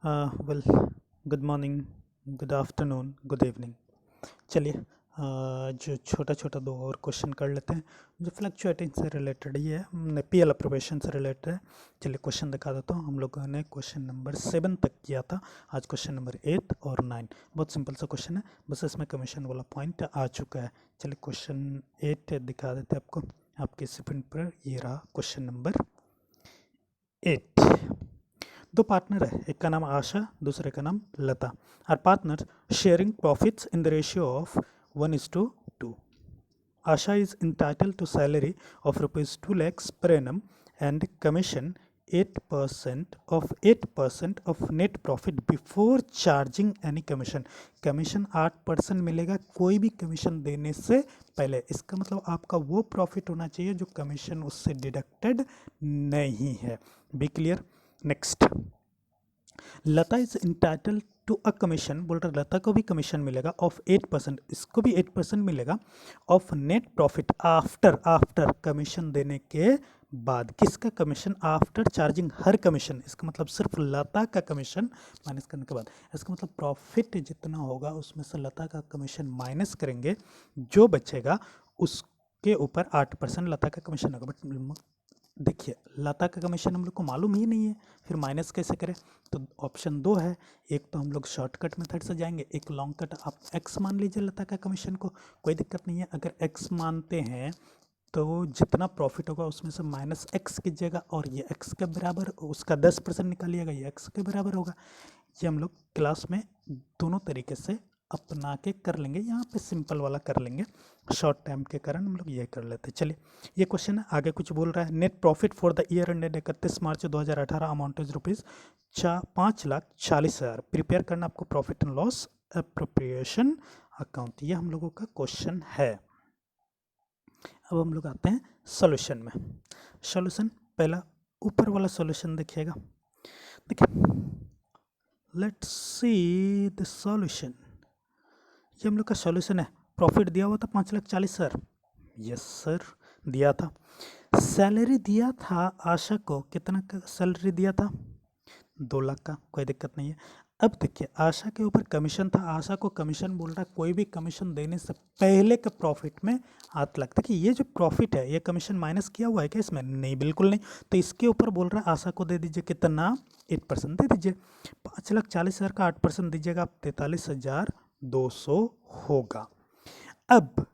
Well, good morning, good afternoon, good evening. चलिए, जो छोटा छोटा दो और क्वेश्चन कर लेते हैं जो फ्लक्चुएटिंग से रिलेटेड ही है, पीएल अप्रोवेशन से रिलेटेड है। चलिए क्वेश्चन दिखा देता हूँ। हम लोगों ने क्वेश्चन नंबर 7 तक किया था, आज क्वेश्चन नंबर 8 और 9। बहुत सिंपल सा क्वेश्चन है, बस इसमें कमीशन वाला पॉइंट आ चुका है। चलिए क्वेश्चन 8 दिखा देते हैं आपको, आपके स्क्रीन पर ये रहा क्वेश्चन नंबर 8। दो पार्टनर है, एक का नाम आशा, दूसरे का नाम Lata. Are partner sharing profits in the ratio of 1:2। Asha is entitled to salary of rupees 2 lakhs per annum and commission 8% of net profit before charging any commission। Commission 8% मिलेगा कोई भी कमीशन देने से पहले। इसका मतलब आपका वो प्रॉफिट होना चाहिए जो कमीशन उससे डिडक्टेड नहीं है। Be clear. Next, Lata is entitled to a commission, बोल रहा लता को भी कमीशन मिलेगा ऑफ 8%, इसको भी 8% मिलेगा of net profit after commission देने के बाद। किसका कमीशन? आफ्टर चार्जिंग हर कमीशन। इसका मतलब सिर्फ लता का कमीशन माइनस करने के बाद। इसका मतलब प्रॉफिट जितना होगा उसमें से लता का कमीशन माइनस करेंगे, जो बचेगा उसके ऊपर 8% लता का कमीशन होगा। बट देखिए, लता का कमीशन हम लोग को मालूम ही नहीं है, फिर माइनस कैसे करें? तो ऑप्शन 2 है, एक तो हम लोग शॉर्टकट मेथड से जाएंगे, एक लॉन्ग कट। आप एक्स मान लीजिए लता का कमीशन को, कोई दिक्कत नहीं है। अगर एक्स मानते हैं तो जितना प्रॉफिट होगा उसमें से माइनस एक्स कीजिएगा, और ये एक्स के बराबर, उसका 10% निकालिएगा, ये एक्स के बराबर होगा। ये हम लोग क्लास में दोनों तरीके से अपना के कर लेंगे, यहाँ पे सिंपल वाला कर लेंगे, शॉर्ट टाइम के कारण हम लोग ये कर लेते हैं। चलिए, ये क्वेश्चन है, आगे कुछ बोल रहा है। Net profit for the year ended 31 March 2018 amount is rupees 5,40,000। Prepare करना आपको profit and loss appropriation account. ये हम लोगों का क्वेश्चन है। अब हम लोग आते हैं सॉल्यूशन में। सॉल्यूशन पहला ऊपर वाला सॉल्यूशन देखिएगा। देखिए, लेट्स सी द सॉल्यूशन। ये हम लोग का सॉल्यूशन है। प्रॉफिट दिया हुआ था 5,40,000। यस सर, दिया था। सैलरी दिया था आशा को, कितना का सैलरी दिया था? 2 लाख का। कोई दिक्कत नहीं है। अब देखिए, आशा के ऊपर कमीशन था, आशा को कमीशन बोल रहा है कोई भी कमीशन देने से पहले के प्रॉफिट में हाथ लगता है कि ये जो प्रॉफिट है ये कमीशन माइनस किया हुआ है क्या इसमें? नहीं, बिल्कुल नहीं। तो इसके ऊपर बोल रहा है आशा को दे दीजिए कितना? 8% दे दीजिए। 5,40,000 का 8% दीजिएगा, आप 43,200 होगा। अब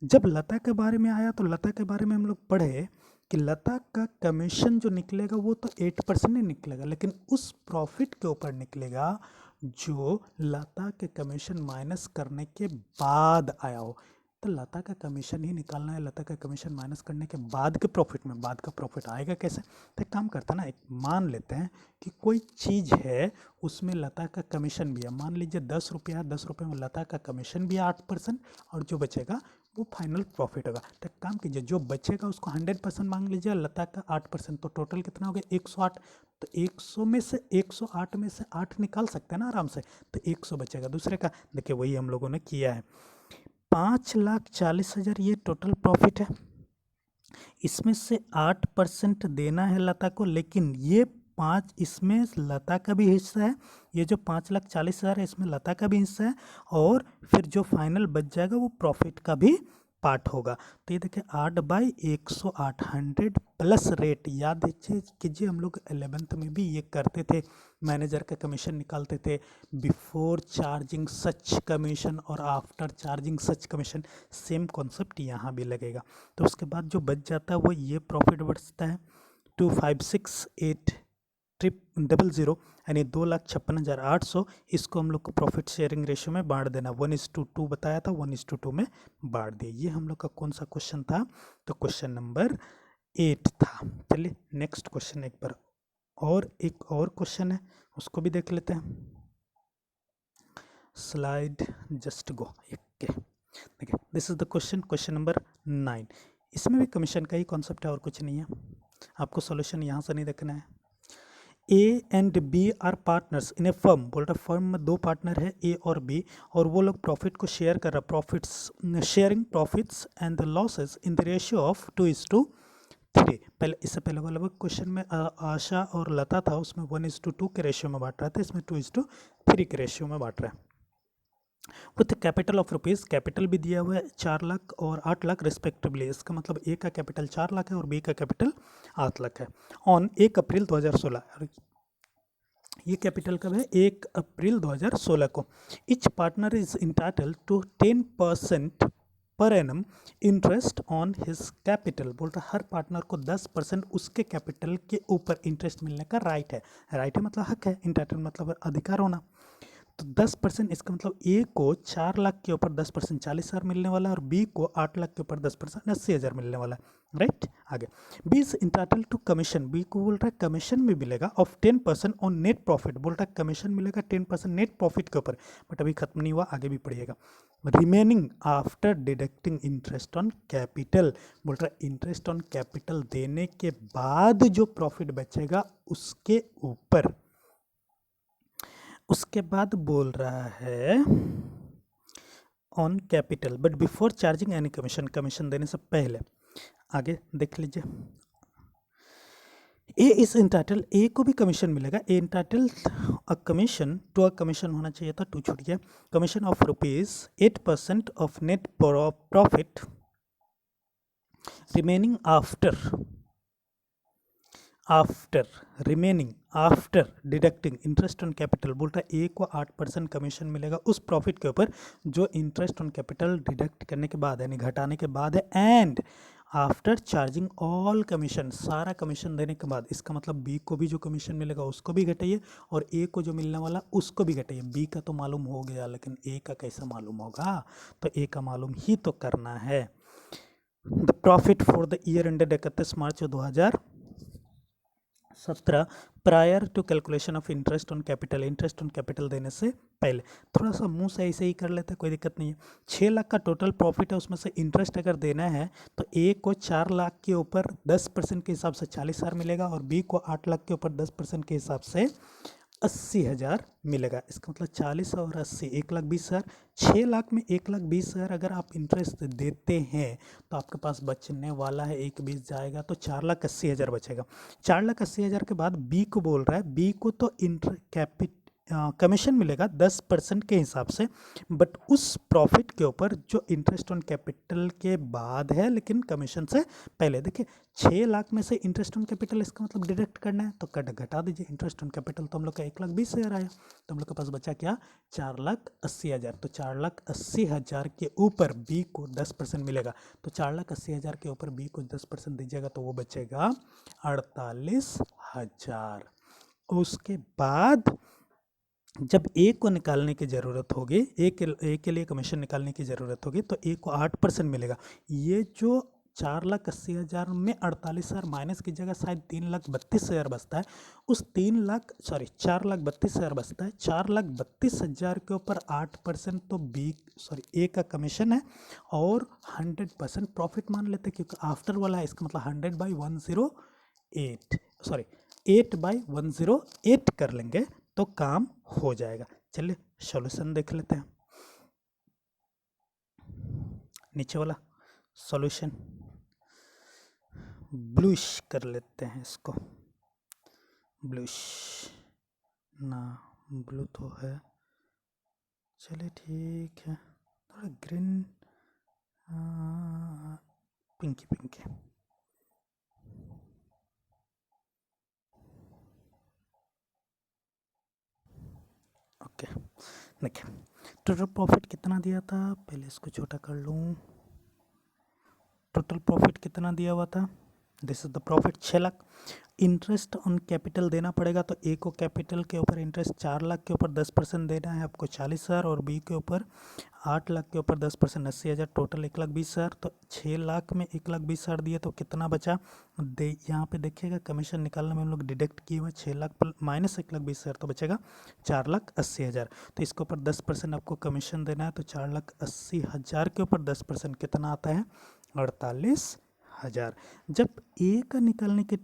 जब लता के बारे में आया तो लता के बारे में हम लोग पढ़े कि लता का कमीशन जो निकलेगा वो तो 8% नहीं निकलेगा, लेकिन उस प्रॉफिट के ऊपर निकलेगा जो लता के कमीशन माइनस करने के बाद आया हो। तो लता का कमीशन ही निकालना है, लता का कमीशन माइनस करने के बाद के प्रॉफिट में। बाद का प्रॉफिट आएगा कैसे? तो एक काम करते हैं ना, एक मान लेते हैं कि कोई चीज़ है उसमें लता का कमीशन भी है। मान लीजिए 10 रुपया है, 10 रुपये में लता का कमीशन भी है 8%, और जो बचेगा वो फाइनल प्रॉफिट होगा। तो एक काम कीजिए, जो बचेगा उसको 100% मांग लीजिए, लता का 8%, तो टोटल कितना हो गया? 108। तो 100 में से 108 में से 8 निकाल सकते हैं ना आराम से, तो 100 बचेगा। दूसरे का देखिए, वही हम लोगों ने किया है। 5,40,000 ये टोटल प्रॉफिट है, इसमें से 8% देना है लता को, लेकिन ये 5, इसमें लता का भी हिस्सा है। ये जो 5,40,000 है इसमें लता का भी हिस्सा है, और फिर जो फाइनल बच जाएगा वो प्रॉफिट का भी पार्ट होगा। तो ये देखिए 8/108, 100 प्लस रेट। याद कीजिए, हम लोग 11th में भी ये करते थे, मैनेजर का कमीशन निकालते थे, बिफोर चार्जिंग सच कमीशन और आफ्टर चार्जिंग सच कमीशन। सेम कॉन्सेप्ट यहाँ भी लगेगा। तो उसके बाद जो बच जाता है वो ये प्रॉफिट बचता है 2,56,800, यानी 2,56,800। इसको हम लोग को प्रॉफिट शेयरिंग रेशियो में बांट देना। 1:2 बताया था, 1:2 में बांट दिए। ये हम लोग का कौन सा क्वेश्चन था? तो क्वेश्चन नंबर 8 था। चलिए नेक्स्ट क्वेश्चन एक बार, और एक और क्वेश्चन है उसको भी देख लेते हैं। Slide just go. देखिए, this is the question number 9। इसमें भी कमीशन का ही कॉन्सेप्ट है और कुछ नहीं है। आपको सॉल्यूशन यहाँ से नहीं देखना है। A and B are partners in a firm. बोल रहा फर्म में 2 पार्टनर है, ए और बी, और वो लोग प्रॉफिट को शेयर कर रहा, profits sharing profits and the losses in the ratio of 2:3। 3। पहले इससे पहले वाला क्वेश्चन में आशा और लता था, उसमें 1:2 के रेशियो में बांट रहा था, इसमें 2:3 के रेशियो में बांट रहा है। With capital of rupees, capital भी दिया हुआ है 4 लाख और 8 लाख रिस्पेक्टिवली। इसका मतलब ए का कैपिटल 4 लाख है और बी का कैपिटल 8 लाख है। ऑन 1 अप्रैल 2016, ये कैपिटल कब है? 1 अप्रैल 2016 को। Each partner is entitled to 10% per annum interest on his capital. बोल रहा हर पार्टनर को 10% उसके कैपिटल के ऊपर इंटरेस्ट मिलने का राइट है। राइट है मतलब हक है, इंटाइटल मतलब अधिकार होना। तो 10%, इसका मतलब ए को 4 लाख के ऊपर 10% 40,000 मिलने वाला है और बी को 8 लाख के ऊपर 10% 80,000 मिलने वाला है। राइट, आगे B is entitled to commission. B को बोल रहा है कमीशन में मिलेगा ऑफ 10% ऑन नेट प्रॉफिट। बोल रहा है कमीशन मिलेगा 10% नेट प्रॉफिट के ऊपर, बट अभी खत्म नहीं हुआ, आगे भी पढ़िएगा। Remaining after deducting interest on capital. बोल रहा है इंटरेस्ट ऑन कैपिटल देने के बाद जो प्रॉफिट बचेगा उसके ऊपर। उसके बाद बोल रहा है on capital but before charging any commission, commission देने से पहले। आगे देख लीजिए, ए इज इंटाइटल, ए को भी कमीशन मिलेगा। A entitled a commission to, a commission होना चाहिए था, 2 छूट गया। Commission of ₹8% of net profit remaining after deducting interest on capital. बोल रहा है ए को 8% कमीशन मिलेगा उस प्रॉफिट के ऊपर जो इंटरेस्ट ऑन कैपिटल डिडक्ट करने के बाद यानी घटाने के बाद है, and after charging all commission, सारा कमीशन देने के बाद। इसका मतलब बी को भी जो कमीशन मिलेगा उसको भी घटाइए और ए को जो मिलने वाला उसको भी घटाइए। बी का तो मालूम हो गया, लेकिन ए का कैसे मालूम होगा? तो ए का मालूम ही तो करना है। The profit for the year ended 31 March 2017 prior to calculation of interest on capital, interest on capital देने से पहले। थोड़ा सा मुंह से ऐसे ही कर लेते हैं, कोई दिक्कत नहीं है। 6 लाख का टोटल प्रॉफिट है, उसमें से इंटरेस्ट अगर देना है तो ए को 4 लाख के ऊपर 10% के हिसाब से 40,000 मिलेगा और बी को 8 लाख के ऊपर 10% के हिसाब से 80,000 मिलेगा। इसका मतलब 40 और 80 1,20,000। 6 लाख में 1,20,000 अगर आप इंटरेस्ट देते हैं तो आपके पास बचने वाला है 1,20 जाएगा तो 4,80,000 बचेगा। 4,80,000 के बाद बी को बोल रहा है, बी को तो कमीशन मिलेगा 10% के हिसाब से, बट उस प्रॉफिट के ऊपर जो इंटरेस्ट ऑन कैपिटल के बाद है लेकिन कमीशन से पहले। देखिए 6 लाख में से इंटरेस्ट ऑन कैपिटल इसका मतलब डिडक्ट करना है तो घटा दीजिए। इंटरेस्ट ऑन कैपिटल तो हम लोग का 1,20,000 आया, तो हम लोग के पास बचा क्या? 4,80,000। तो 4,80,000 के ऊपर बी को 10% मिलेगा, तो 4,80,000 के ऊपर बी को 10% दीजिएगा तो वो बचेगा 48,000। उसके बाद जब ए को निकालने की ज़रूरत होगी, ए के लिए कमीशन निकालने की ज़रूरत होगी तो ए को 8% मिलेगा। ये जो 4,80,000 में 48,000 माइनस कीजिएगा, शायद 3,32,000 बचता है। उस 4,32,000 बचता है। 4,32,000 के ऊपर 8% तो ए का कमीशन है और 100% प्रॉफिट मान लेते हैं क्योंकि आफ्टर वाला है। इसका मतलब 8/108 कर लेंगे तो काम हो जाएगा। चलिए सॉल्यूशन देख लेते हैं। नीचे वाला सॉल्यूशन ब्लूइश कर लेते हैं, इसको ब्लूइश ना, ब्लू तो है, चलिए ठीक है, थोड़ा ग्रीन पिंकी पिंकी। ओके, देखिए टोटल प्रॉफिट कितना दिया था, पहले इसको छोटा कर लूँ। टोटल प्रॉफिट कितना दिया हुआ था? This is the profit 6 lakh. Interest on capital देना पड़ेगा तो ए को कैपिटल के ऊपर इंटरेस्ट 4 लाख के ऊपर 10% देना है आपको 40,000 और बी के ऊपर 8 लाख के ऊपर 10% 80,000, टोटल 1,20,000। तो 6 लाख में 1,20,000 दिए तो कितना बचा? यहाँ पे देखिएगा कमीशन निकालने में हम लोग डिडक्ट किए हुए 6 लाख माइनस 1,20,000 तो बचेगा 4,80,000। तो इसके ऊपर 10% आपको कमीशन देना है तो 4,80,000 के ऊपर 10% कितना आता है? 48,000। जब ए का निकालेंगे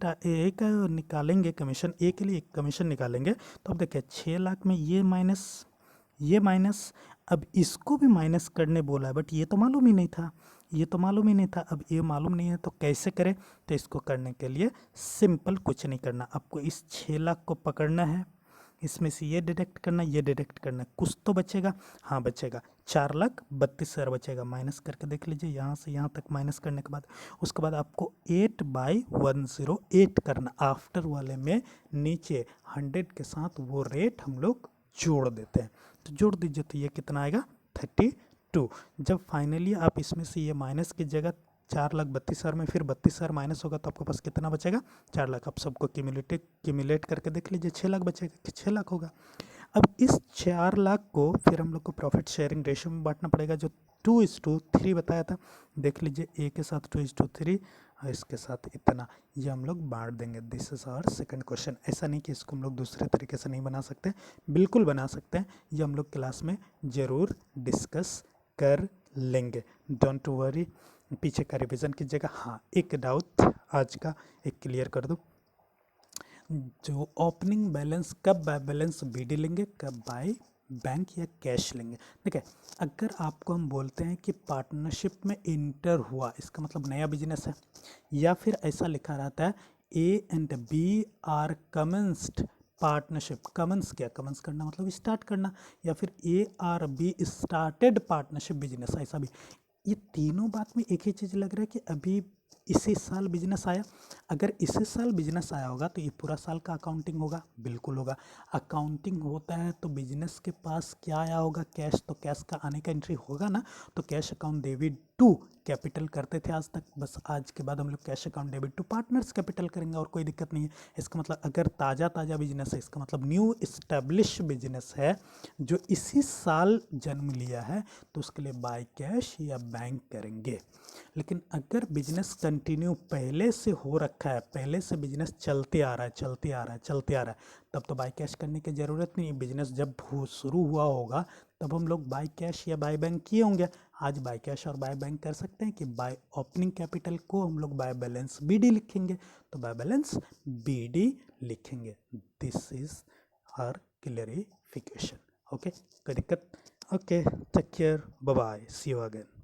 कमीशन, ए के लिए कमीशन निकालेंगे तो अब देखिए 6 लाख में ये माइनस, अब इसको भी माइनस करने बोला है बट ये तो मालूम ही नहीं था। ये तो मालूम ही नहीं था। अब ये मालूम नहीं है तो कैसे करें? तो इसको करने के लिए सिंपल कुछ नहीं करना, आपको इस 6 लाख को पकड़ना है, इसमें से ये डिडक्ट करना, ये डिडक्ट करना, कुछ तो बचेगा। हाँ बचेगा, 4,32,000 बचेगा। माइनस करके देख लीजिए, यहाँ से यहाँ तक माइनस करने के बाद उसके बाद आपको 8/108 करना। आफ्टर वाले में नीचे 100 के साथ वो रेट हम लोग जोड़ देते हैं। तो जोड़ दीजिए, तो ये कितना आएगा? 32। जब फाइनली आप इसमें से ये माइनस की जगह 4,32,000 में फिर 32,000 माइनस होगा तो आपके पास कितना बचेगा? 4 लाख। आप सबको क्यूमुलेट करके देख लीजिए, 6 लाख बचेगा कि 6 लाख होगा। अब इस 4 लाख को फिर हम लोग को प्रॉफिट शेयरिंग रेशियो में बांटना पड़ेगा, जो 2:3 बताया था। देख लीजिए, ए के साथ 2:3 और इसके साथ इतना, ये हम लोग बांट देंगे। This is our second question. ऐसा नहीं कि इसको हम लोग दूसरे तरीके से नहीं बना सकते, बिल्कुल बना सकते हैं। ये हम लोग क्लास में ज़रूर डिस्कस कर लेंगे, डोंट वरी। पीछे का रिवीजन कीजिएगा। हाँ, एक डाउट आज का एक क्लियर कर दूँ, जो ओपनिंग बैलेंस कब बाय बैलेंस बीडी लेंगे, कब बाय बैंक या कैश लेंगे। देखिए, अगर आपको हम बोलते हैं कि पार्टनरशिप में इंटर हुआ, इसका मतलब नया बिजनेस है, या फिर ऐसा लिखा रहता है A and B are commenced partnership. Commence क्या? कमेंस करना मतलब स्टार्ट करना, या फिर A are B started partnership business, ऐसा भी। ये तीनों बात में एक ही चीज़ लग रहा है कि अभी इसी साल बिजनेस आया। अगर इसी साल बिजनेस आया होगा तो ये पूरा साल का अकाउंटिंग होगा, बिल्कुल होगा। अकाउंटिंग होता है तो बिजनेस के पास क्या आया होगा? कैश। तो कैश का आने का एंट्री होगा ना, तो cash account debit to capital करते थे आज तक, बस आज के बाद हम लोग cash account debit to partners capital करेंगे, और कोई दिक्कत नहीं है। इसका मतलब अगर ताज़ा बिजनेस है, इसका मतलब न्यू इस्टेब्लिश बिजनेस है जो इसी साल जन्म लिया है, तो उसके लिए बाय कैश या बैंक करेंगे। लेकिन अगर बिजनेस कंटिन्यू पहले से हो रखा है, पहले से बिजनेस चलते आ रहा है, तब तो बाय कैश करने की ज़रूरत नहीं। बिजनेस जब शुरू हुआ होगा तब हम लोग बाय कैश या बाय बैंक किए होंगे। आज बाय कैश और बाय बैंक कर सकते हैं कि बाय ओपनिंग कैपिटल को हम लोग बाय बैलेंस बीडी लिखेंगे, तो बाय बैलेंस बीडी लिखेंगे। This is our clarification. Okay, कोई दिक्कत? Okay, take care, bye bye, see you again.